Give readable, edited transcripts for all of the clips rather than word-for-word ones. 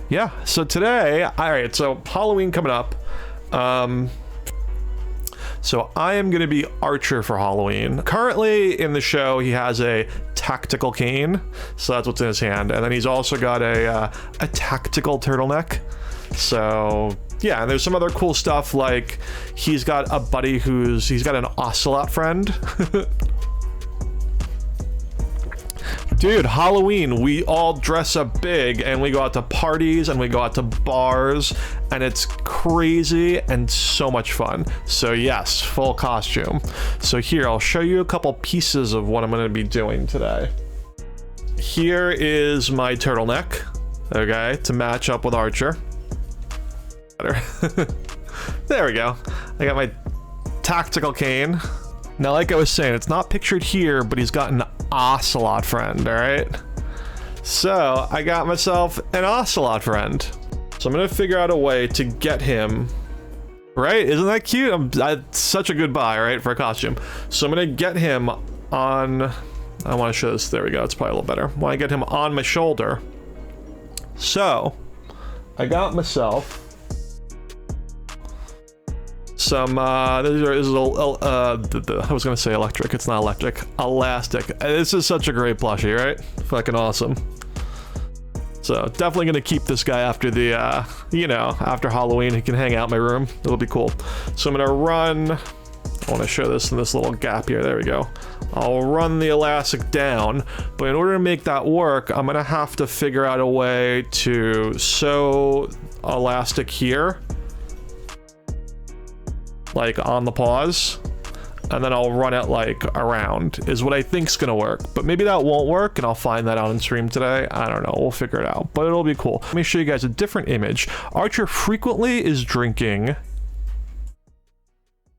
yeah, so today, all right, so Halloween coming up. So I am going to be Archer for Halloween. Currently in the show, he has a tactical cane, so that's what's in his hand, and then he's also got a tactical turtleneck. So yeah, and there's some other cool stuff, like he's got a buddy he's got an ocelot friend. Dude, Halloween, we all dress up big and we go out to parties and we go out to bars, and it's crazy and so much fun. So yes, full costume. So here, I'll show you a couple pieces of what I'm going to be doing today. Here is my turtleneck, okay, to match up with Archer. There we go. I got my tactical cane. Now, like I was saying, it's not pictured here, but he's got an ocelot friend, all right? So I got myself an ocelot friend. So I'm gonna figure out a way to get him, right? Isn't that cute? Such a good buy, right, for a costume. So I'm gonna get him on, I wanna show this, there we go, it's probably a little better. I wanna get him on my shoulder. So I got myself some I was gonna say electric, it's not electric, elastic. This is such a great plushie, right? Fucking awesome. So definitely gonna keep this guy after the after Halloween. He can hang out in my room, it'll be cool. So I'm gonna run, I want to show this in this little gap here, there we go. I'll run the elastic down, but in order to make that work, I'm gonna have to figure out a way to sew elastic here, like on the paws, and then I'll run it like around, is what I think's gonna work. But maybe that won't work, and I'll find that out on stream today. I don't know, we'll figure it out, but it'll be cool. Let me show you guys a different image. Archer frequently is drinking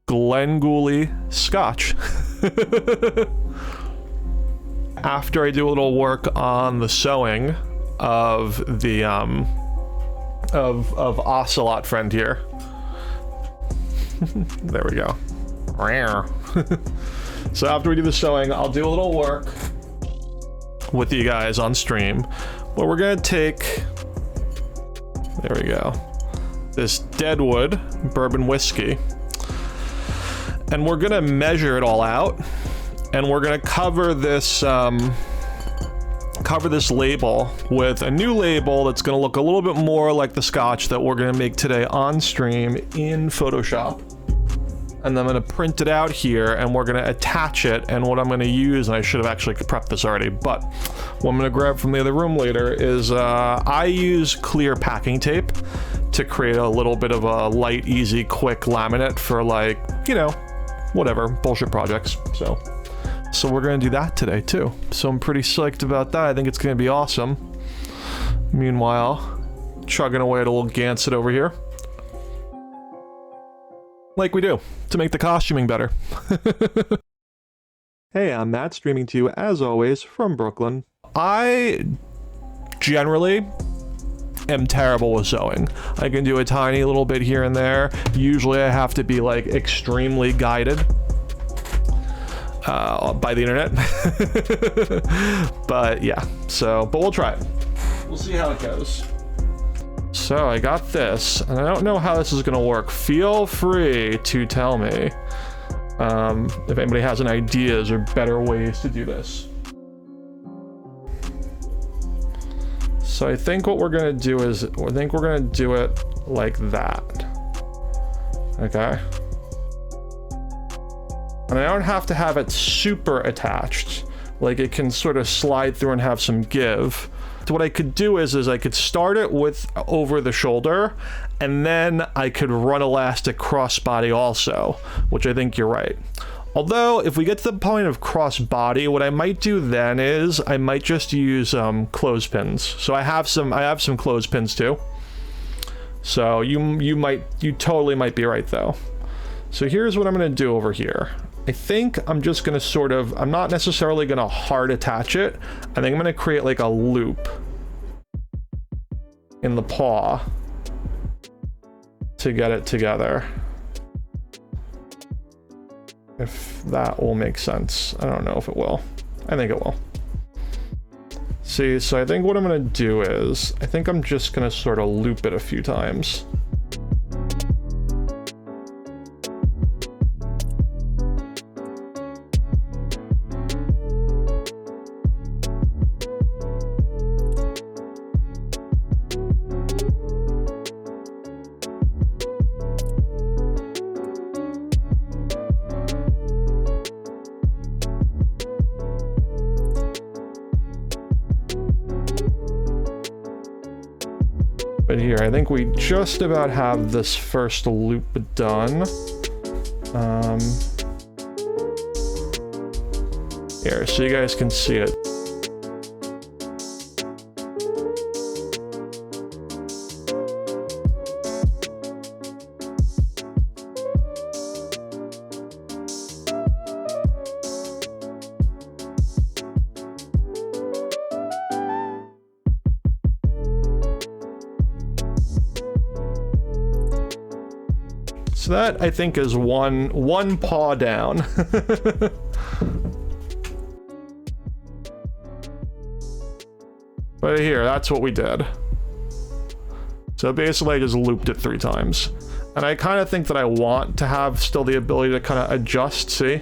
Glengooley scotch. After I do a little work on the sewing of the of ocelot friend here. There we go. So after we do the sewing, I'll do a little work with you guys on stream. But we're gonna take, there we go, this Deadwood bourbon whiskey, and we're gonna measure it all out, and we're gonna cover this label with a new label that's going to look a little bit more like the scotch that we're going to make today on stream in Photoshop. And then I'm going to print it out here, and we're going to attach it. And what I'm going to use, and I should have actually prepped this already, but what I'm going to grab from the other room later is I use clear packing tape to create a little bit of a light, easy, quick laminate for, like, you know, whatever bullshit projects. So we're gonna do that today too. So I'm pretty psyched about that. I think it's gonna be awesome. Meanwhile, chugging away at a little Gansett over here, like we do, to make the costuming better. Hey, I'm Matt, streaming to you as always from Brooklyn. I generally am terrible with sewing. I can do a tiny little bit here and there. Usually I have to be like extremely guided by the internet. But yeah, but we'll try it. We'll see how it goes. So I got this, and I don't know how this is gonna work. Feel free to tell me if anybody has any ideas or better ways to do this. So I think what we're gonna do is, I think we're gonna do it like that. Okay. And I don't have to have it super attached. Like, it can sort of slide through and have some give. So what I could do is I could start it with over the shoulder, and then I could run elastic crossbody also, which I think you're right. Although, if we get to the point of crossbody, what I might do then is I might just use clothespins. So I have some clothespins too. So you totally might be right though. So here's what I'm gonna do over here. I think I'm just gonna sort of, I'm not necessarily gonna hard attach it. I think I'm gonna create like a loop in the paw to get it together. If that will make sense. I don't know if it will. I think it will. See, so I think what I'm gonna do is, I think I'm just gonna sort of loop it a few times. But here, I think we just about have this first loop done. Here, so you guys can see it. So that, I think, is one paw down. But here, that's what we did. So basically I just looped it 3 times. And I kind of think that I want to have still the ability to kind of adjust, see?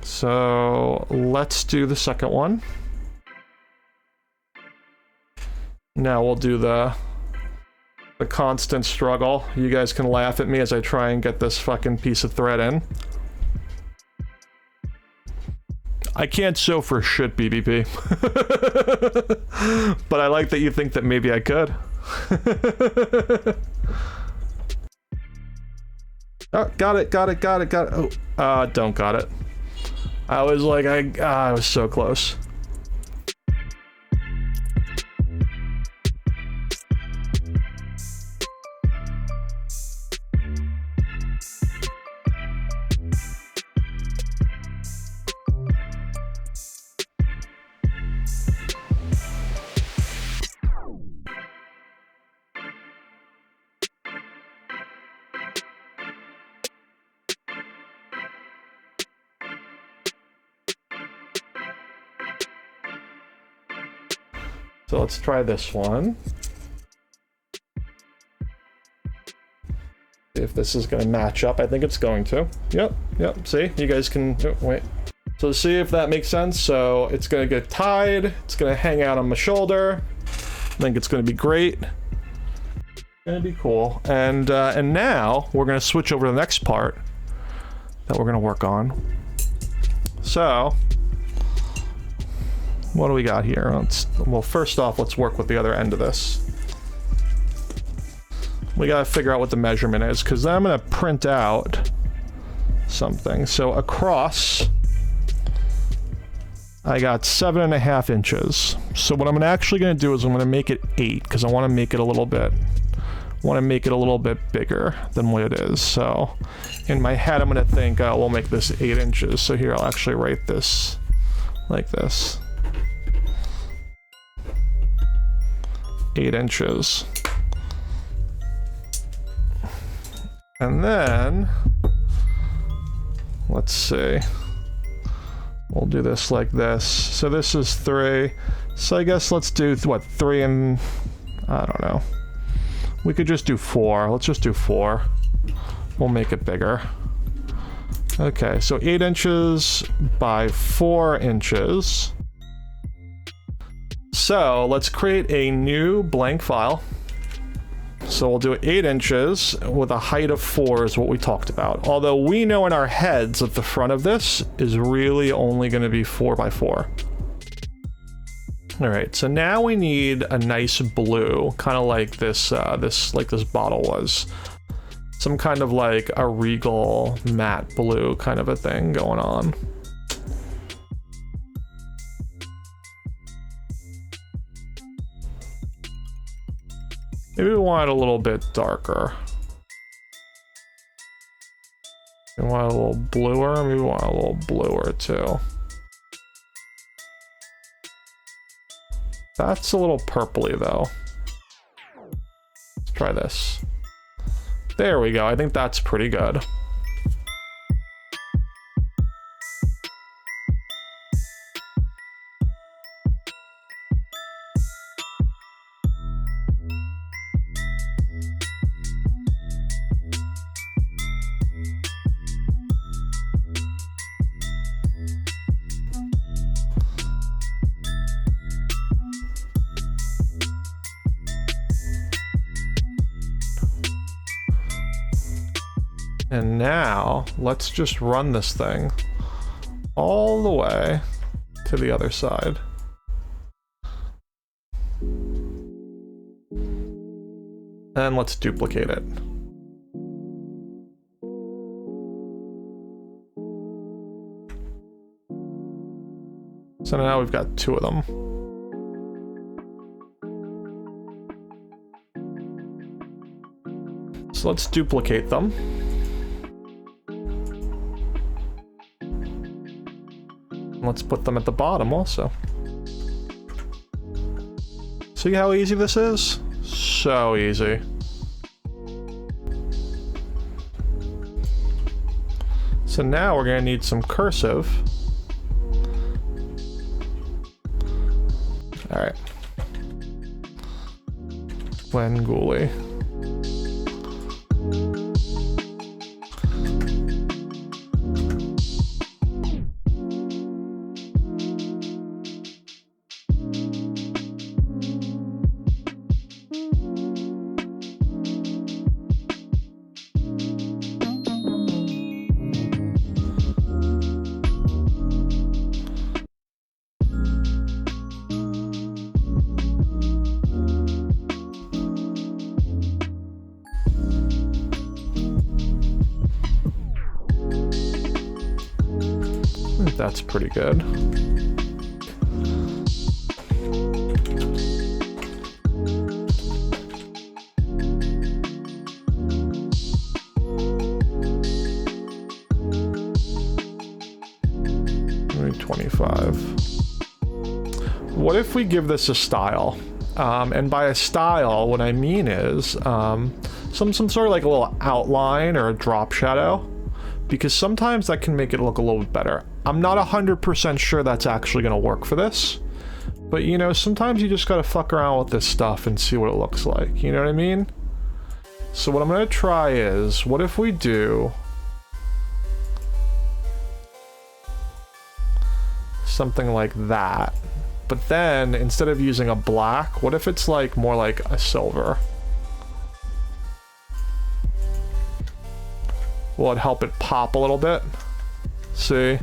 So let's do the second one. Now we'll do the constant struggle. You guys can laugh at me as I try and get this fucking piece of thread in. I can't sew for shit, BBP. But I like that you think that maybe I could. Oh, got it. Oh, don't got it. I was like, I was so close. So let's try this one. See if this is going to match up. I think it's going to. Yep. See, you guys can, oh, wait. So see if that makes sense. So it's going to get tied. It's going to hang out on my shoulder. I think it's going to be great. Going to be cool. And now we're going to switch over to the next part that we're going to work on. So what do we got here? Well, first off, let's work with the other end of this. We gotta figure out what the measurement is, because then I'm gonna print out something. So across, I got 7.5 inches. So what I'm actually gonna do is I'm gonna make it 8, because I want to make it a little bit bigger than what it is. So in my head, I'm gonna think, oh, we'll make this 8 inches. So here, I'll actually write this like this. 8 inches. And then, let's see. We'll do this like this. So this is 3. So I guess let's do, what, 3 and, I don't know. We could just do 4. Let's just do 4. We'll make it bigger. Okay, so 8 inches by 4 inches. So let's create a new blank file. So we'll do 8 inches with a height of 4 is what we talked about. Although we know in our heads that the front of this is really only going to be 4 by 4. All right, so now we need a nice blue, kind of like this, like this bottle was. Some kind of like a regal matte blue kind of a thing going on. Maybe we want it a little bit darker. We want it a little bluer. Maybe we want it a little bluer too. That's a little purpley though. Let's try this. There we go. I think that's pretty good. And now let's just run this thing all the way to the other side. And let's duplicate it. So now we've got two of them. So let's duplicate them. Let's put them at the bottom also. See how easy this is? So easy. So now we're gonna need some cursive. All right. Glengooly. That's pretty good. Maybe 25. What if we give this a style? And by a style, what I mean is some sort of like a little outline or a drop shadow, because sometimes that can make it look a little bit better. I'm not 100% sure that's actually going to work for this, but you know, sometimes you just got to fuck around with this stuff and see what it looks like, you know what I mean? So what I'm going to try is, what if we do something like that, but then instead of using a black, what if it's like more like a silver? Will it help it pop a little bit? See?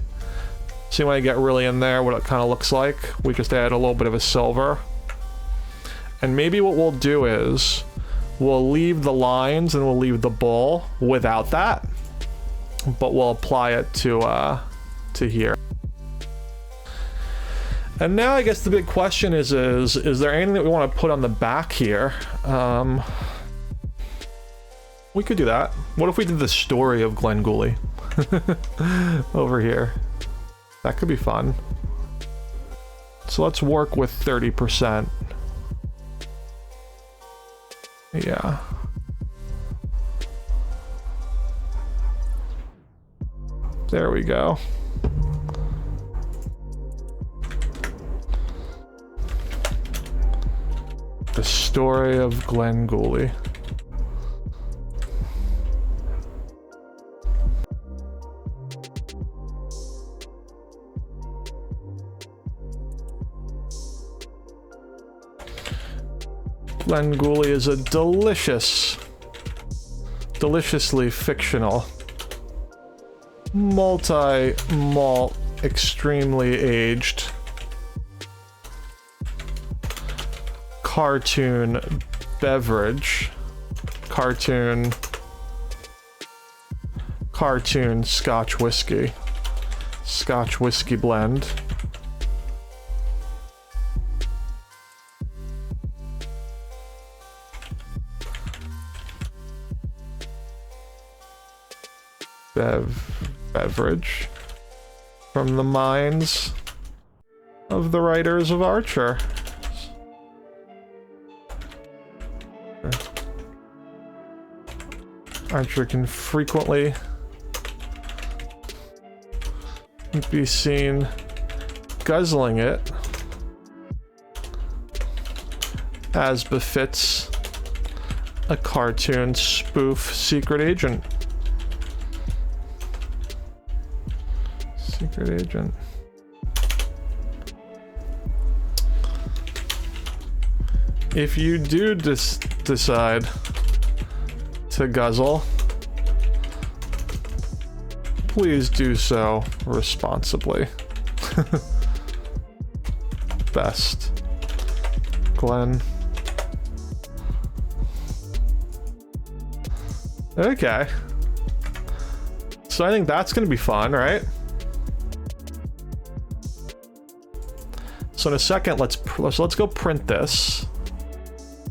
See when I get really in there what it kind of looks like? We just add a little bit of a silver. And maybe what we'll do is we'll leave the lines and we'll leave the bull without that, but we'll apply it to here. And now I guess the big question is there anything that we want to put on the back here? We could do that. What if we did the story of Glengooly over here? That could be fun. So let's work with 30%. Yeah. There we go. The story of Glengooly. Glengooly is a deliciously fictional, multi-malt, extremely aged cartoon beverage, cartoon Scotch whiskey blend. Beverage from the minds of the writers of Archer. Archer can frequently be seen guzzling it, as befits a cartoon spoof secret agent. Secret agent. If you do decide to guzzle Please do so responsibly. Best. Glenn. Okay. So I think that's gonna be fun, right? So in a second, let's go print this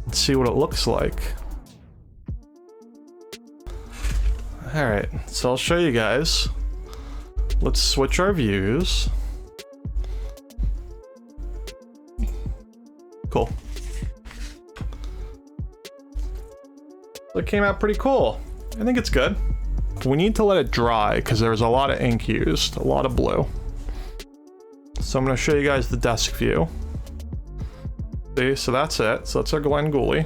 and see what it looks like. All right, so I'll show you guys. Let's switch our views. Cool. It came out pretty cool. I think it's good. We need to let it dry because there was a lot of ink used, a lot of blue. So I'm going to show you guys the desk view. See, so that's it. So that's our Glenn Gooley.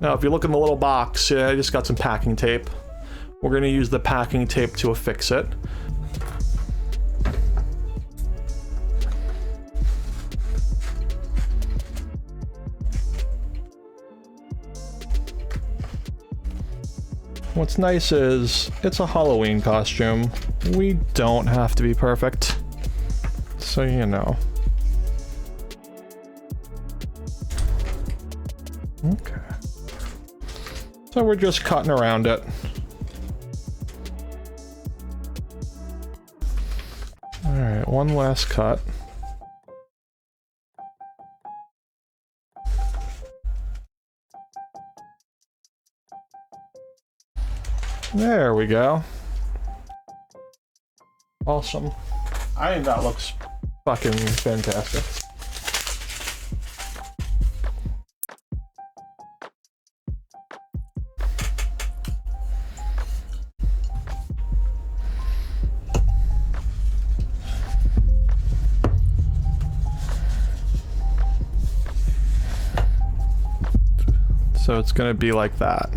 Now, if you look in the little box, yeah, I just got some packing tape. We're going to use the packing tape to affix it. What's nice is it's a Halloween costume. We don't have to be perfect. So, you know. Okay. So we're just cutting around it. All right, one last cut. There we go. Awesome. I think that looks fucking fantastic. So it's gonna be like that.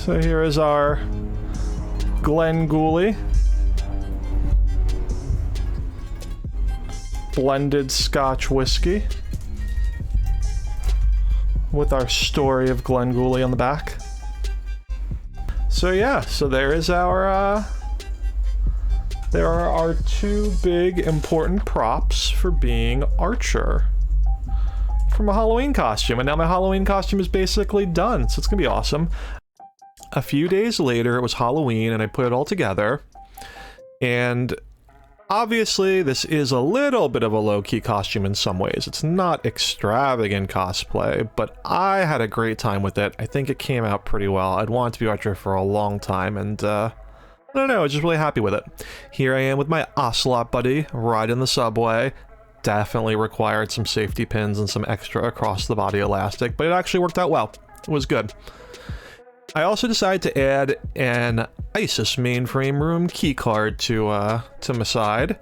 So here is our Glenn Gooley. Blended Scotch whiskey. With our story of Glenn Gooley on the back. So yeah, so there is our, there are our two big important props for being Archer. From a Halloween costume, and now my Halloween costume is basically done, so it's gonna be awesome. A few days later, it was Halloween, and I put it all together. And obviously, this is a little bit of a low-key costume in some ways. It's not extravagant cosplay, but I had a great time with it. I think it came out pretty well. I'd wanted to be Archer for a long time, and I don't know, I was just really happy with it. Here I am with my ocelot buddy, riding the subway. Definitely required some safety pins and some extra across-the-body elastic, but it actually worked out well. It was good. I also decided to add an ISIS mainframe room keycard to my side.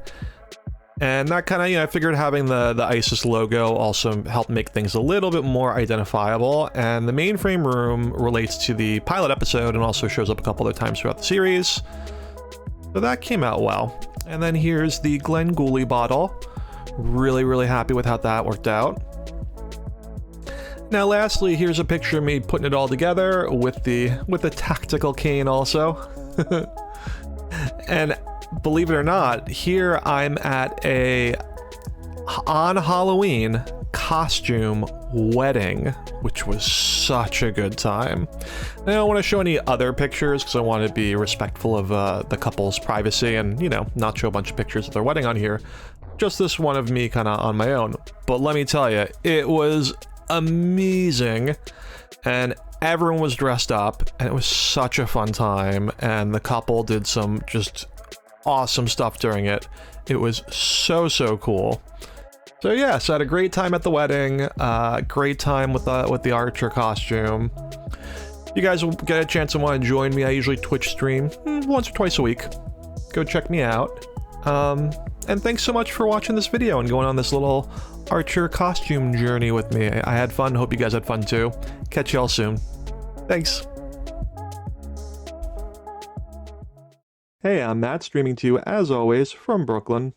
And that kind of, you know, I figured having the ISIS logo also helped make things a little bit more identifiable. And the mainframe room relates to the pilot episode and also shows up a couple other times throughout the series. So that came out well. And then here's the Glenn Gooley bottle. Really, really happy with how that worked out. Now lastly, here's a picture of me putting it all together with the tactical cane also. And believe it or not, here I'm at a on Halloween costume wedding, which was such a good time. And I don't want to show any other pictures because I want to be respectful of the couple's privacy and, you know, not show a bunch of pictures of their wedding on here. just this one of me kind of on my own. But let me tell you, it was amazing, and everyone was dressed up, and it was such a fun time, and the couple did some just awesome stuff during it. It was so cool. So yeah, so I had a great time at the wedding, great time with the Archer costume. If you guys will get a chance and want to join me, I usually Twitch stream once or twice a week. Go check me out. And thanks so much for watching this video and going on this little Archer costume journey with me. I had fun, hope you guys had fun too. Catch y'all soon. Thanks. Hey, I'm Matt, streaming to you as always from Brooklyn.